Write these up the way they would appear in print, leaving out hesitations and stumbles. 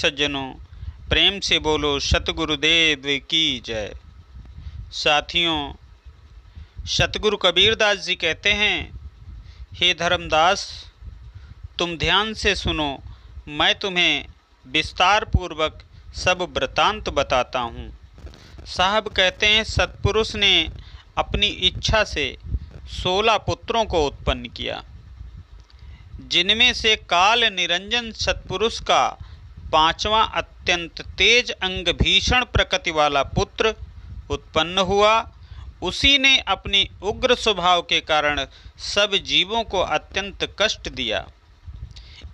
सज्जनों, प्रेम से बोलो सतगुरुदेव की जय। साथियों, सतगुरु कबीरदास जी कहते हैं, हे धर्मदास, तुम ध्यान से सुनो, मैं तुम्हें विस्तार पूर्वक सब वृतांत बताता हूँ। साहब कहते हैं, सत्पुरुष ने अपनी इच्छा से 16 पुत्रों को उत्पन्न किया, जिनमें से काल निरंजन सत्पुरुष का 5वां अत्यंत तेज अंग भीषण प्रकृति वाला पुत्र उत्पन्न हुआ। उसी ने अपनी उग्र स्वभाव के कारण सब जीवों को अत्यंत कष्ट दिया।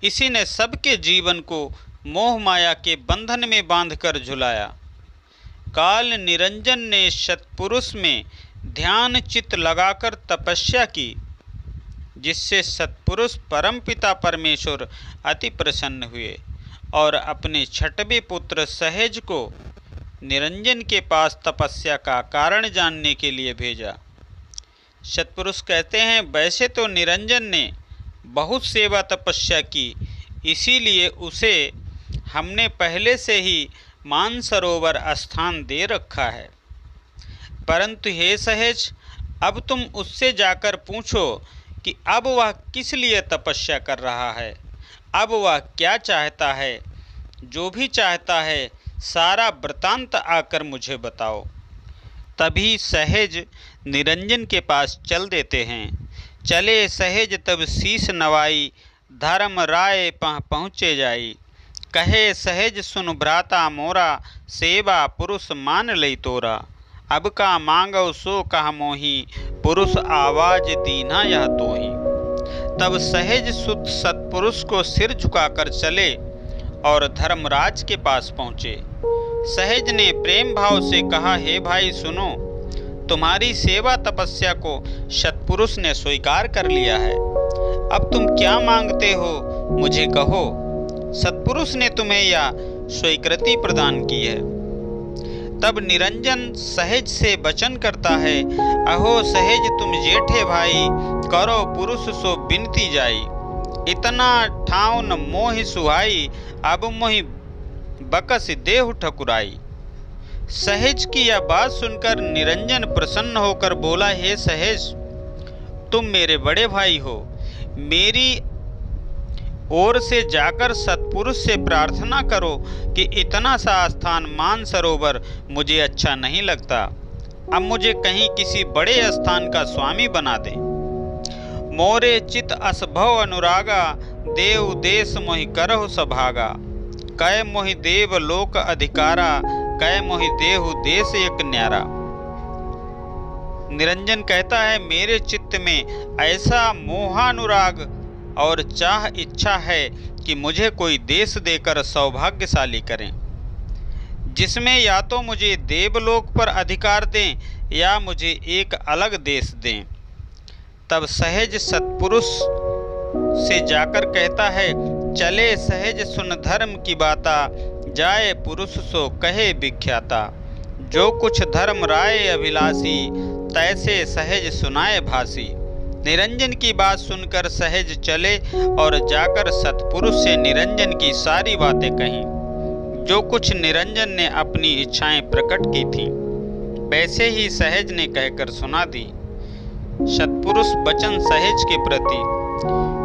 इसी ने सबके जीवन को मोह माया के बंधन में बांधकर झुलाया। काल निरंजन ने सत्पुरुष में ध्यान चित्त लगाकर तपस्या की, जिससे सत्पुरुष परमपिता परमेश्वर अति प्रसन्न हुए और अपने 6वें पुत्र सहज को निरंजन के पास तपस्या का कारण जानने के लिए भेजा। सत्पुरुष कहते हैं, वैसे तो निरंजन ने बहुत सेवा तपस्या की, इसीलिए उसे हमने पहले से ही मानसरोवर स्थान दे रखा है। परंतु हे सहज, अब तुम उससे जाकर पूछो कि अब वह किस लिए तपस्या कर रहा है, अब वह क्या चाहता है। जो भी चाहता है सारा वृतांत आकर मुझे बताओ। तभी सहज निरंजन के पास चल देते हैं। चले सहज तब शीश नवाई, धर्म राय पहुँचे जाई। कहे सहज सुन भ्राता मोरा, सेवा पुरुष मान लई तोरा। अब का मांगो सो कह मोही, पुरुष आवाज दीना यह तोही। तब सहज सुत सत्पुरुष को सिर झुकाकर चले और धर्मराज के पास पहुँचे। सहज ने प्रेम भाव से कहा, हे भाई सुनो, तुम्हारी सेवा तपस्या को सत्पुरुष ने स्वीकार कर लिया है। अब तुम क्या मांगते हो मुझे कहो। सत्पुरुष ने तुम्हें यह स्वीकृति प्रदान की है। तब निरंजन सहज से वचन करता है, अहो सहज तुम जेठे भाई, करो पुरुष सो बिनती जाई। इतना ठाव न मोहि सुहाई, अब मोहि बकस देहु ठकुराई। सहज की यह बात सुनकर निरंजन प्रसन्न होकर बोला, हे सहज, तुम मेरे बड़े भाई हो, मेरी ओर से जाकर सत्पुरुष से प्रार्थना करो कि इतना सा स्थान मानसरोवर मुझे अच्छा नहीं लगता। अब मुझे कहीं किसी बड़े स्थान का स्वामी बना दे। मोरे चित असभव अनुरागा, देव देश मोहि करहु सभागा। कै मोहि देव लोक अधिकारा, कै मोहि देहु देश एक न्यारा। निरंजन कहता है, मेरे चित्त में ऐसा मोहानुराग और चाह इच्छा है कि मुझे कोई देश देकर सौभाग्यशाली करें, जिसमें या तो मुझे देवलोक पर अधिकार दें या मुझे एक अलग देश दें। तब सहज सत्पुरुष से जाकर कहता है, चले सहज सुन धर्म की बाता, जाए पुरुष सो कहे विख्याता। जो कुछ धर्म राय अभिलाषी, तैसे सहज सुनाए भासी। निरंजन की बात सुनकर सहज चले और जाकर सत्पुरुष से निरंजन की सारी बातें कहीं। जो कुछ निरंजन ने अपनी इच्छाएं प्रकट की थीं, वैसे ही सहज ने कहकर सुना दी। सत्पुरुष वचन सहज के प्रति,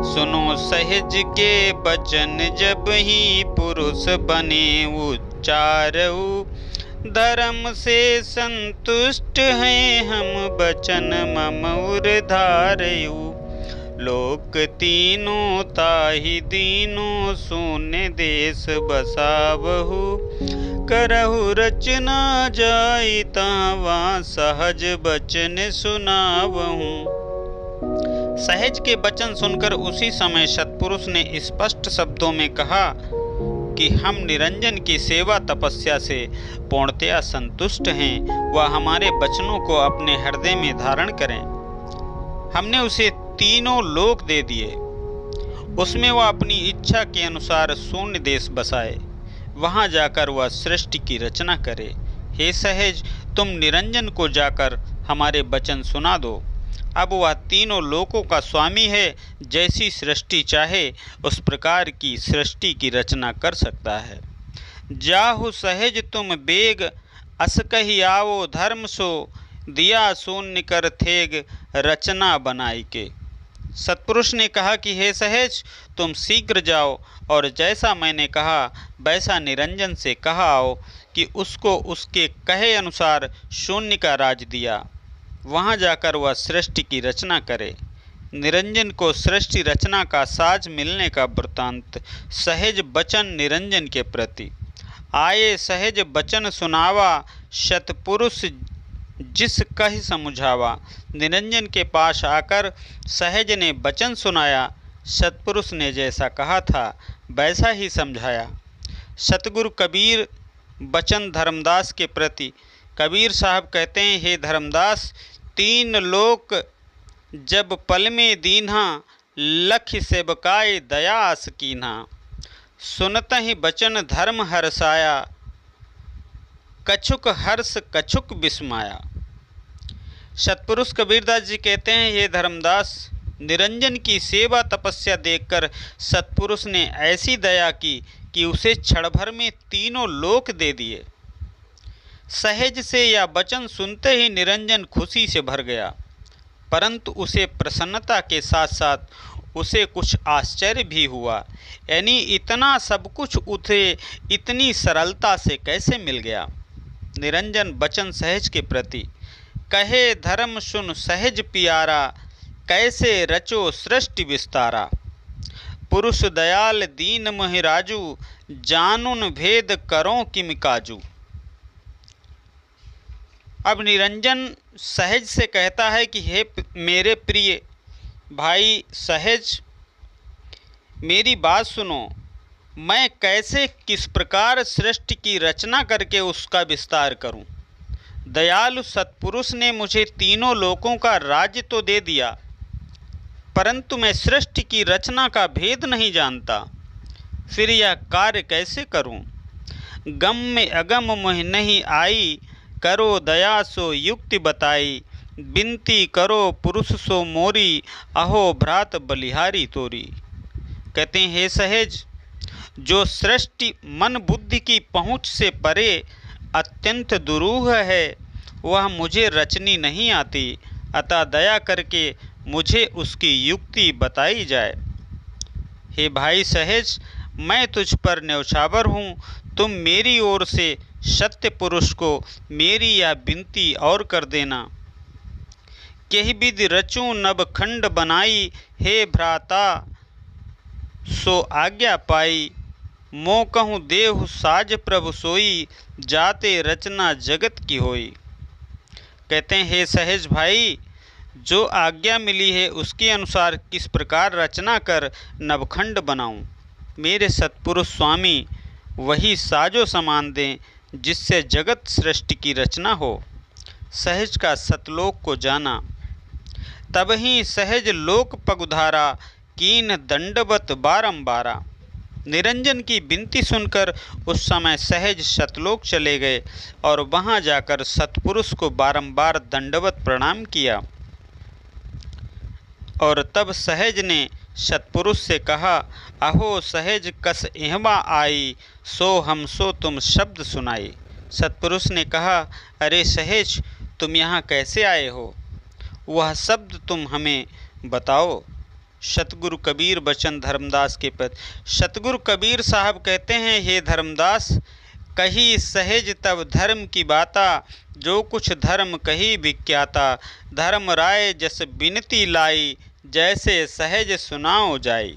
सुनो सहज के वचन जब ही पुरुष बने उच्चारऊ। धर्म से संतुष्ट हैं हम, वचन मम उर धारयु। लोक तीनों ताहि दीनों, शून्य देश बसावहु। करहु रचना जाई, तावा सहज वचन सुनावहु। सहज के वचन सुनकर उसी समय सत्पुरुष ने स्पष्ट शब्दों में कहा कि हम निरंजन की सेवा तपस्या से पूर्णतया संतुष्ट हैं। वह हमारे वचनों को अपने हृदय में धारण करें। हमने उसे तीनों लोक दे दिए, उसमें वह अपनी इच्छा के अनुसार शून्य देश बसाए, वहां जाकर वह सृष्टि की रचना करे। हे सहज, तुम निरंजन को जाकर हमारे वचन सुना दो। अब वह तीनों लोकों का स्वामी है, जैसी सृष्टि चाहे उस प्रकार की सृष्टि की रचना कर सकता है। जाहु सहज तुम बेग, अस कही आवो धर्म सो, दिया शून्य कर थेग, रचना बनाई के। सतपुरुष ने कहा कि हे सहज, तुम शीघ्र जाओ और जैसा मैंने कहा वैसा निरंजन से कहा आओ कि उसको उसके कहे अनुसार शून्य का राज दिया। वहाँ जाकर वह सृष्टि की रचना करे। निरंजन को सृष्टि रचना का साज मिलने का वृत्तांत सहज बचन निरंजन के प्रति। आए सहज बचन सुनावा, सतपुरुष जिस कहि समुझावा। निरंजन के पास आकर सहज ने वचन सुनाया। सतपुरुष ने जैसा कहा था वैसा ही समझाया। सतगुरु कबीर बचन धर्मदास के प्रति। कबीर साहब कहते हैं, हे धर्मदास, तीन लोक जब पल में दीन्हा, लख सेवकाय दया अस कीन्हा। सुनत ही बचन धर्म हर्षाया, कछुक हर्ष कछुक विस्माया। सतपुरुष कबीरदास जी कहते हैं, हे धर्मदास, निरंजन की सेवा तपस्या देखकर सतपुरुष ने ऐसी दया की कि उसे क्षण भर में तीनों लोक दे दिए। सहज से यह वचन सुनते ही निरंजन खुशी से भर गया, परंतु उसे प्रसन्नता के साथ साथ उसे कुछ आश्चर्य भी हुआ। यानी इतना सब कुछ उसे इतनी सरलता से कैसे मिल गया। निरंजन वचन सहज के प्रति। कहे धर्म सुन सहज पियारा, कैसे रचो सृष्टि विस्तारा। पुरुष दयाल दीन मोहि राजू, जानून भेद करो किम काजू। अब निरंजन सहज से कहता है कि हे मेरे प्रिय भाई सहज, मेरी बात सुनो। मैं कैसे किस प्रकार सृष्टि की रचना करके उसका विस्तार करूं। दयालु सतपुरुष ने मुझे तीनों लोकों का राज्य तो दे दिया, परंतु मैं सृष्टि की रचना का भेद नहीं जानता। फिर यह कार्य कैसे करूं। गम में अगम मोह नहीं आई, करो दया सो युक्ति बताई। बिनती करो पुरुष सो मोरी, अहो भ्रात बलिहारी तोरी। कहते हैं, हे सहज, जो सृष्टि मन बुद्धि की पहुँच से परे अत्यंत दुरूह है, वह मुझे रचनी नहीं आती। अतः दया करके मुझे उसकी युक्ति बताई जाए। हे भाई सहज, मैं तुझ पर न्यौछावर हूँ। तुम मेरी ओर से सत्य पुरुष को मेरी यह विनती और कर देना। केहि विधि रचूं नभ खंड बनाई, हे भ्राता सो आज्ञा पाई। मो कहूँ देहु साज प्रभु सोई, जाते रचना जगत की होई। कहते हैं, हे सहज भाई, जो आज्ञा मिली है उसके अनुसार किस प्रकार रचना कर नवखंड बनाऊं। मेरे सतपुरुष स्वामी वही साजो समान दें जिससे जगत सृष्टि की रचना हो। सहज का सतलोक को जाना, तब ही सहज लोक पगुधारा, कीन दंडवत बारंबारा। निरंजन की विनती सुनकर उस समय सहज सतलोक चले गए और वहां जाकर सतपुरुष को बारंबार दंडवत प्रणाम किया। और तब सहज ने सतपुरुष से कहा, अहो सहज कस एहवा आई, सो हम सो तुम शब्द सुनाई। सतपुरुष ने कहा, अरे सहज, तुम यहाँ कैसे आए हो, वह शब्द तुम हमें बताओ। सतगुरु कबीर बचन धर्मदास के पद। सतगुरु कबीर साहब कहते हैं, हे धर्मदास, कही सहज तब धर्म की बाता, जो कुछ धर्म कही विख्याता। धर्म राय जस बिनती लाई, जैसे सहज सुनाओ जाई।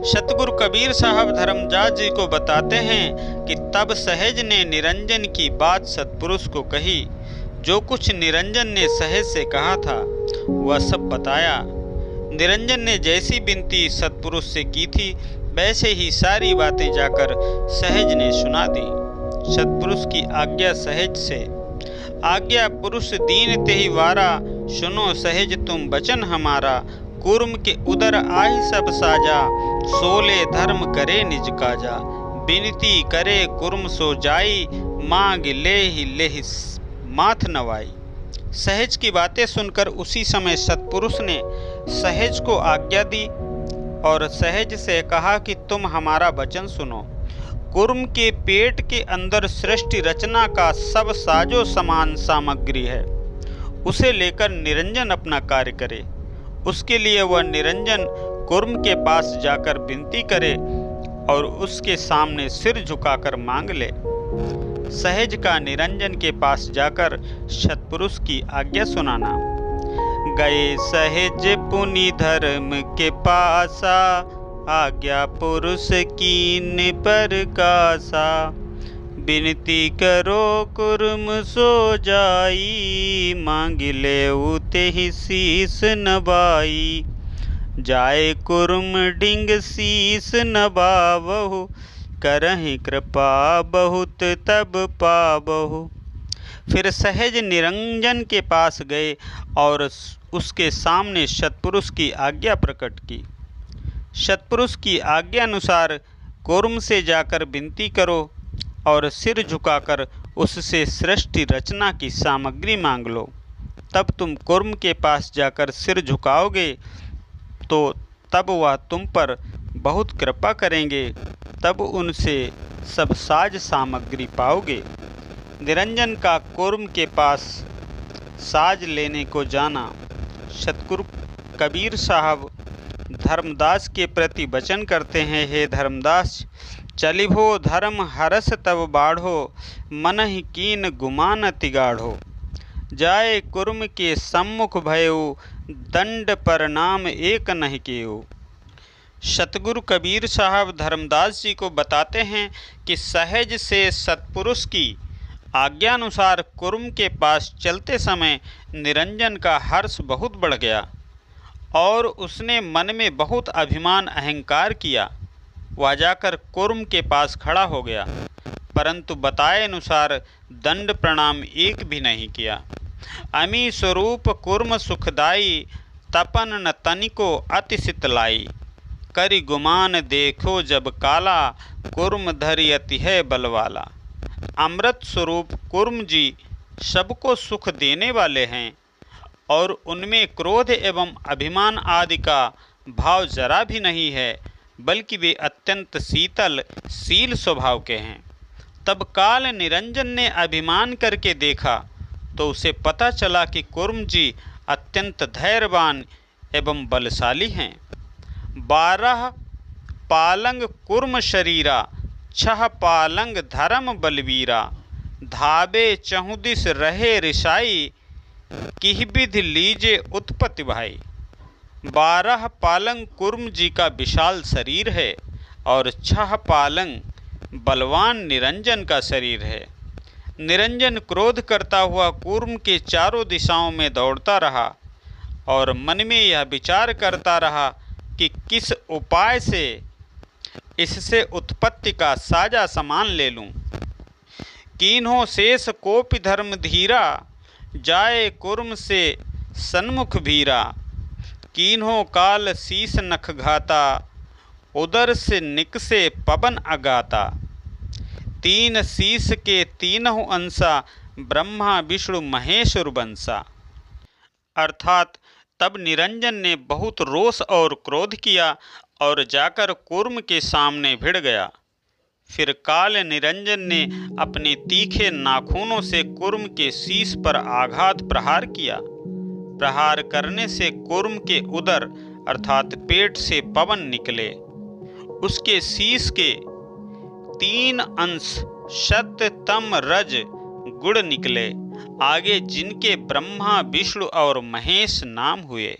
सतगुरु कबीर साहब धर्मदास जी को बताते हैं कि तब सहज ने निरंजन की बात सतपुरुष को कही। जो कुछ निरंजन ने सहज से कहा था वह सब बताया। निरंजन ने जैसी विनती सतपुरुष से की थी वैसे ही सारी बातें जाकर सहज ने सुना दी। सतपुरुष की आज्ञा सहज से। आज्ञा पुरुष दीन तेहि वारा, सुनो सहज तुम वचन हमारा। कूर्म के उदर आहि सब साजा, सोले धर्म करे निज काजा। बिनती करे कुर्म सो जाई, मांग लेहि माथ नवाई। सहज की बातें सुनकर उसी समय सतपुरुष ने सहज को आज्ञा दी और सहज से कहा कि तुम हमारा वचन सुनो। कुर्म के पेट के अंदर सृष्टि रचना का सब साजो सामान सामग्री है। उसे लेकर निरंजन अपना कार्य करे। उसके लिए वह निरंजन कुर्म के पास जाकर विनती करे और उसके सामने सिर झुकाकर मांग ले। सहज का निरंजन के पास जाकर सत्पुरुष की आज्ञा सुनाना। गए सहज पुनि धर्म के पासा, आज्ञा पुरुष कीन परकासा। विनती करो कुर्म सो जाई, मांग ले उते ही शीस नवाई। जाए कुर्म डिंग शीस नवावहु, करहि कृपा बहुत तब पावहु। फिर सहज निरंजन के पास गए और उसके सामने सत्पुरुष की आज्ञा प्रकट की। सत्पुरुष की आज्ञा अनुसार कुर्म से जाकर विनती करो और सिर झुकाकर उससे सृष्टि रचना की सामग्री मांग लो। तब तुम कुर्म के पास जाकर सिर झुकाओगे तो तब वह तुम पर बहुत कृपा करेंगे। तब उनसे सब साज सामग्री पाओगे। निरंजन का कुर्म के पास साज लेने को जाना। सतगुरु कबीर साहब धर्मदास के प्रति वचन करते हैं, हे धर्मदास, चलिभो धर्म हरस तब बाढ़ो, मन ही कीन गुमान तिगाढ़ो। जाए कुर्म के सम्मुख भयो, दंड परिणाम एक नहीं केऊ। सतगुरु कबीर साहब धर्मदास जी को बताते हैं कि सहज से सत्पुरुष की आज्ञानुसार कुर्म के पास चलते समय निरंजन का हर्ष बहुत बढ़ गया और उसने मन में बहुत अभिमान अहंकार किया। वह जाकर कुर्म के पास खड़ा हो गया, परंतु बताए अनुसार दंड प्रणाम एक भी नहीं किया। अमी स्वरूप कुर्म सुखदाई, तपन न तनिको अति सितलाई। करि गुमान देखो जब काला, कुर्म धरि अति है बलवाला। अमृत स्वरूप कुर्म जी सबको सुख देने वाले हैं और उनमें क्रोध एवं अभिमान आदि का भाव जरा भी नहीं है, बल्कि वे अत्यंत शीतल शील स्वभाव के हैं। तब काल निरंजन ने अभिमान करके देखा तो उसे पता चला कि कुर्म जी अत्यंत धैर्यवान एवं बलशाली हैं। 12 पालंग कुर्म शरीरा, 6 पालंग धर्म बलवीरा। धाबे चहुदिस रहे रिसाई, किह विधि लीजे उत्पत्ति भाई। 12 पालंग कुर्म जी का विशाल शरीर है और 6 पालंग बलवान निरंजन का शरीर है। निरंजन क्रोध करता हुआ कुर्म के चारों दिशाओं में दौड़ता रहा और मन में यह विचार करता रहा कि किस उपाय से इससे उत्पत्ति का साजा सामान ले लूं। कीन्हो शेष कोपि धर्म धीरा, जाए कुर्म से सन्मुख भीरा। कीन्हो काल शीस नख घाता, उदर से निकसे पवन अगाता। 3 शीस के 3 अंसा, ब्रह्मा विष्णु महेश बंसा। अर्थात तब निरंजन ने बहुत रोष और क्रोध किया और जाकर कुर्म के सामने भिड़ गया। फिर काल निरंजन ने अपने तीखे नाखूनों से कुर्म के शीश पर आघात प्रहार किया। प्रहार करने से कुर्म के उदर अर्थात पेट से पवन निकले। उसके शीश के 3 अंश सत्य तम रज गुण निकले, आगे जिनके ब्रह्मा विष्णु और महेश नाम हुए।